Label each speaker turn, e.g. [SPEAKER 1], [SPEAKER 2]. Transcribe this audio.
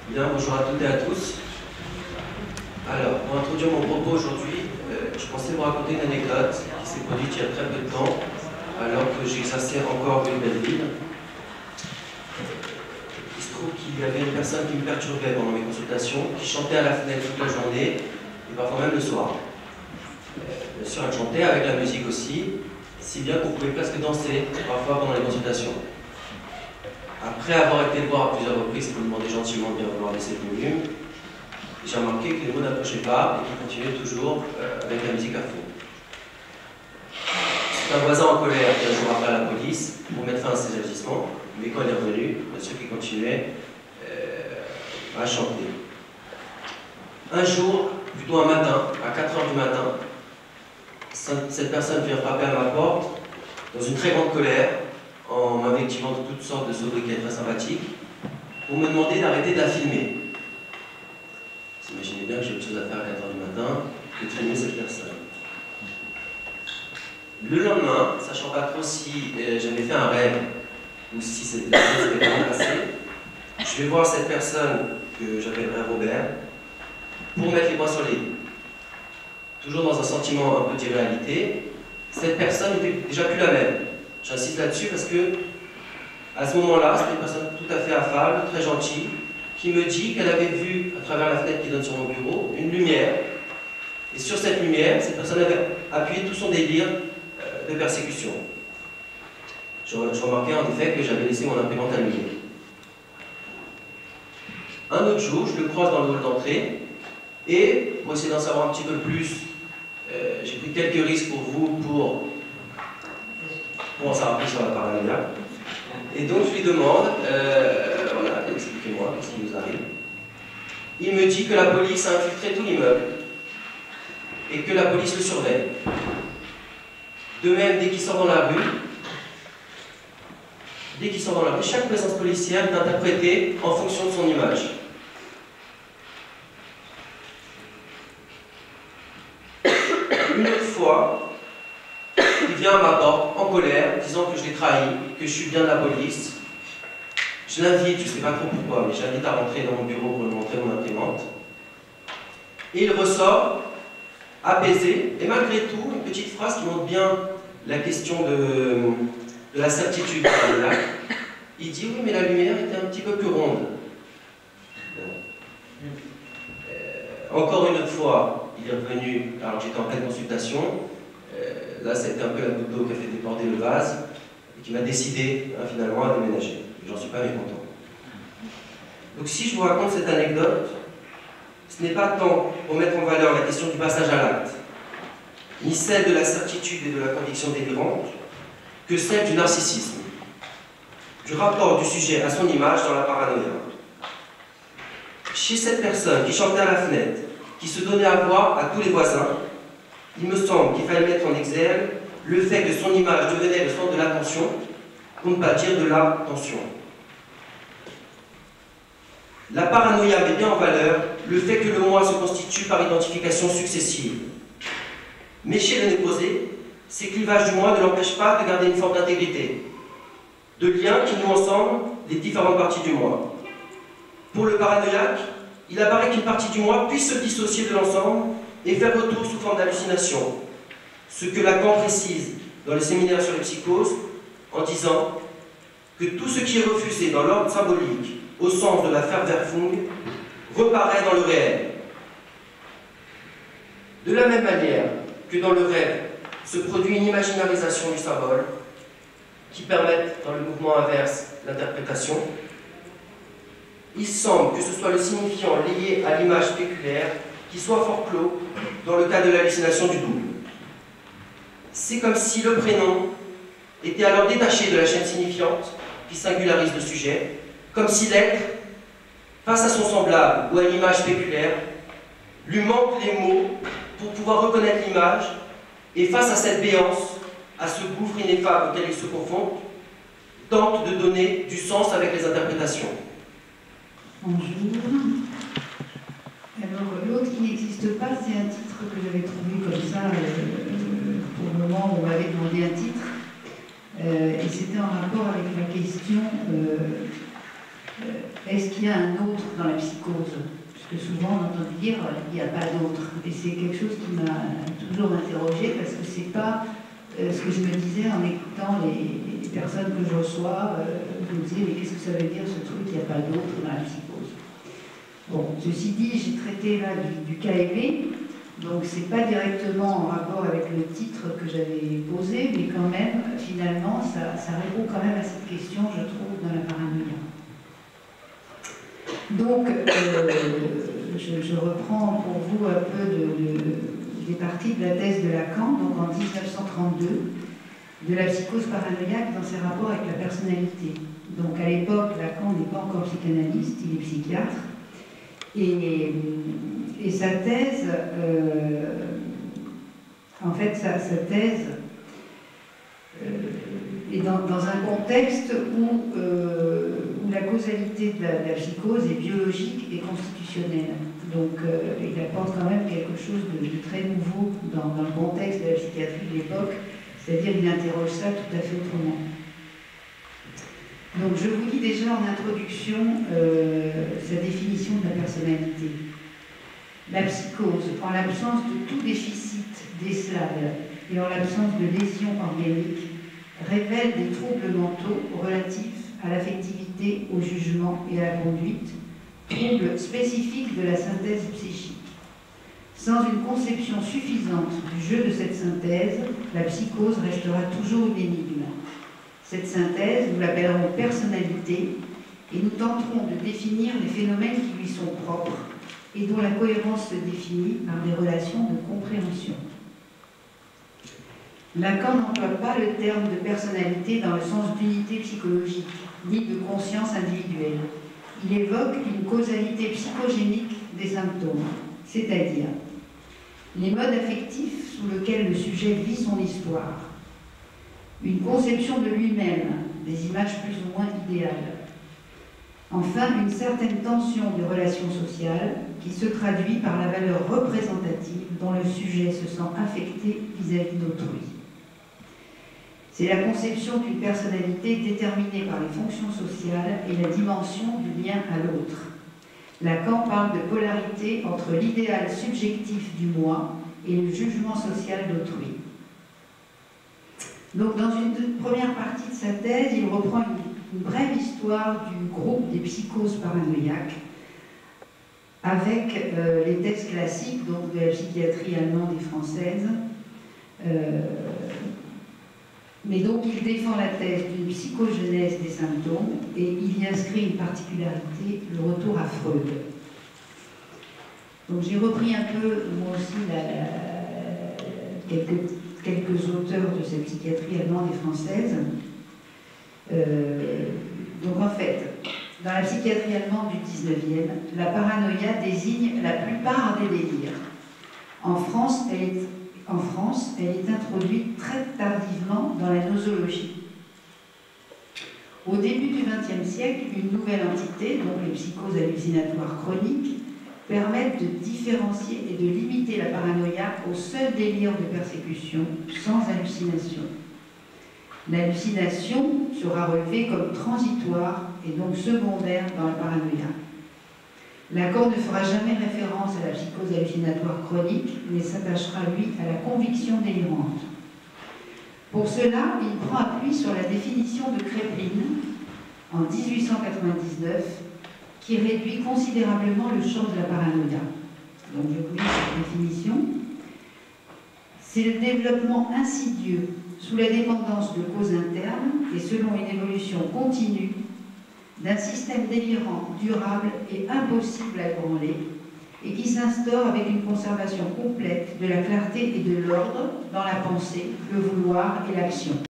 [SPEAKER 1] Bien, bonjour à toutes et à tous. Alors, pour introduire mon propos aujourd'hui, je pensais vous raconter une anecdote qui s'est produite il y a très peu de temps, alors que j'exerçais encore une belle ville. Il se trouve qu'il y avait une personne qui me perturbait pendant mes consultations, qui chantait à la fenêtre toute la journée, et parfois même le soir. Bien sûr, elle chantait avec la musique aussi, si bien qu'on pouvait presque danser, parfois pendant les consultations. Après avoir été le voir à plusieurs reprises pour lui demander gentiment de bien vouloir baisser le volume, j'ai remarqué que les mots n'approchaient pas et qu'il continuait toujours avec la musique à fond. C'est un voisin en colère qui a un jour appelé à la police pour mettre fin à ses agissements, mais quand il est revenu, bien sûr qu'il continuait à chanter. Un jour, plutôt un matin, à 4 h du matin, cette personne vient frapper à ma porte dans une très grande colère, en m'invectivant de toutes sortes de sobriquets très sympathiques, pour me demander d'arrêter de la filmer. Vous imaginez bien que j'ai autre chose à faire à 4 h du matin que de filmer cette personne. Le lendemain, sachant pas trop si j'avais fait un rêve ou si cette personne s'était vraiment passée, je vais voir cette personne que j'appellerai Robert pour mettre les points sur les i. Toujours dans un sentiment un peu d'irréalité, cette personne n'était déjà plus la même. J'insiste là-dessus parce que, à ce moment-là, c'était une personne tout à fait affable, très gentille, qui me dit qu'elle avait vu, à travers la fenêtre qui donne sur mon bureau, une lumière. Et sur cette lumière, cette personne avait appuyé tout son délire de persécution. Je remarquais en effet que j'avais laissé mon imprimante allumée. Un autre jour, je le croise dans le hall d'entrée, et pour essayer d'en savoir un petit peu plus, j'ai pris quelques risques pour vous pour en savoir plus sur la paranoïa. Et donc je lui demande, voilà, expliquez-moi ce qui nous arrive. Il me dit que la police a infiltré tout l'immeuble et que la police le surveille. De même, dès qu'il sort dans la rue, chaque présence policière est interprétée en fonction de son image. Une autre fois, il vient à ma porte en colère, disant que je l'ai trahi, que je suis bien de la police. Je l'invite, je ne sais pas trop pourquoi, mais je l'invite à rentrer dans mon bureau pour lui montrer mon imprimante. Et il ressort, apaisé, et malgré tout, une petite phrase qui montre bien la question de la certitude de la lumière. Il dit, oui, mais la lumière était un petit peu plus ronde. Encore une autre fois, il est revenu, alors j'étais en pleine consultation, là ça a été un peu la goutte d'eau qui a fait déborder le vase, et qui m'a décidé finalement à déménager. J'en suis pas mécontent. Donc si je vous raconte cette anecdote, ce n'est pas tant pour mettre en valeur la question du passage à l'acte, ni celle de la certitude et de la conviction délirante, que celle du narcissisme, du rapport du sujet à son image dans la paranoïa. Chez cette personne qui chantait à la fenêtre, qui se donnait à voir à tous les voisins, il me semble qu'il fallait mettre en exergue le fait que son image devenait le centre de l'attention, pour ne pas dire de l'attention. La paranoïa met bien en valeur le fait que le moi se constitue par identification successive. Mais chez le néposé, ces clivages du moi ne l'empêchent pas de garder une forme d'intégrité, de lien qui noue ensemble les différentes parties du moi. Pour le paranoïaque, il apparaît qu'une partie du moi puisse se dissocier de l'ensemble et faire retour sous forme d'hallucination, ce que Lacan précise dans le séminaire sur les psychoses en disant que tout ce qui est refusé dans l'ordre symbolique au sens de la Verwerfung reparaît dans le réel. De la même manière que dans le rêve se produit une imaginarisation du symbole qui permet, dans le mouvement inverse, l'interprétation, il semble que ce soit le signifiant lié à l'image spéculaire qui soit fort clos dans le cas de l'hallucination du double. C'est comme si le prénom était alors détaché de la chaîne signifiante qui singularise le sujet, comme si l'être, face à son semblable ou à l'image spéculaire, lui manque les mots pour pouvoir reconnaître l'image, et face à cette béance, à ce gouffre ineffable auquel il se confond, tente de donner du sens avec les interprétations.
[SPEAKER 2] Bonjour. Alors, l'autre qui n'existe pas, c'est un titre que j'avais trouvé comme ça pour le moment où on m'avait demandé un titre. Et c'était en rapport avec la question est-ce qu'il y a un autre dans la psychose? Parce que souvent on entend dire il n'y a pas d'autre. Et c'est quelque chose qui m'a toujours interrogée parce que c'est pas ce que je me disais en écoutant les personnes que je reçois. Je me disais, mais qu'est-ce que ça veut dire ce truc, il n'y a pas d'autre dans la psychose? Bon, ceci dit, j'ai traité là du cas aimé, donc c'est pas directement en rapport avec le titre que j'avais posé, mais quand même, finalement, ça répond quand même à cette question, je trouve, dans la paranoïa. Donc, je reprends pour vous un peu des parties de la thèse de Lacan, donc en 1932, de la psychose paranoïaque dans ses rapports avec la personnalité. Donc à l'époque, Lacan n'est pas encore psychanalyste, il est psychiatre. Et sa thèse, en fait, sa thèse est dans un contexte où la causalité de la psychose est biologique et constitutionnelle. Donc il apporte quand même quelque chose de très nouveau dans le contexte de la psychiatrie de l'époque, c'est-à-dire qu'il interroge ça tout à fait autrement. Donc je vous lis déjà en introduction sa définition de la personnalité. La psychose, en l'absence de tout déficit décelable et en l'absence de lésions organiques, révèle des troubles mentaux relatifs à l'affectivité, au jugement et à la conduite, troubles spécifiques de la synthèse psychique. Sans une conception suffisante du jeu de cette synthèse, la psychose restera toujours une énigme. Cette synthèse, nous l'appellerons personnalité, et nous tenterons de définir les phénomènes qui lui sont propres et dont la cohérence se définit par des relations de compréhension. Lacan n'emploie pas le terme de personnalité dans le sens d'unité psychologique, ni de conscience individuelle. Il évoque une causalité psychogénique des symptômes, c'est-à-dire les modes affectifs sous lesquels le sujet vit son histoire, une conception de lui-même, des images plus ou moins idéales. Enfin, une certaine tension des relations sociales qui se traduit par la valeur représentative dont le sujet se sent affecté vis-à-vis d'autrui. C'est la conception d'une personnalité déterminée par les fonctions sociales et la dimension du lien à l'autre. Lacan parle de polarité entre l'idéal subjectif du moi et le jugement social d'autrui. Donc, dans une première partie de sa thèse, il reprend une brève histoire du groupe des psychoses paranoïaques avec les thèses classiques donc, de la psychiatrie allemande et française. Mais donc, il défend la thèse d'une psychogenèse des symptômes et il y inscrit une particularité, le retour à Freud. Donc, j'ai repris un peu, moi aussi, quelques auteurs de cette psychiatrie allemande et française. Donc en fait, dans la psychiatrie allemande du 19e, la paranoïa désigne la plupart des délires. En France, elle est introduite très tardivement dans la nosologie. Au début du XXe siècle, une nouvelle entité, donc les psychoses hallucinatoires chroniques, permettent de différencier et de limiter la paranoïa au seul délire de persécution, sans hallucination. L'hallucination sera relevée comme transitoire et donc secondaire dans la paranoïa. Lacan ne fera jamais référence à la psychose hallucinatoire chronique, mais s'attachera, lui, à la conviction délirante. Pour cela, il prend appui sur la définition de Kraepelin, en 1899, qui réduit considérablement le champ de la paranoïa. Donc je vous lis cette définition. C'est le développement insidieux sous la dépendance de causes internes et selon une évolution continue d'un système délirant, durable et impossible à ébranler, et qui s'instaure avec une conservation complète de la clarté et de l'ordre dans la pensée, le vouloir et l'action.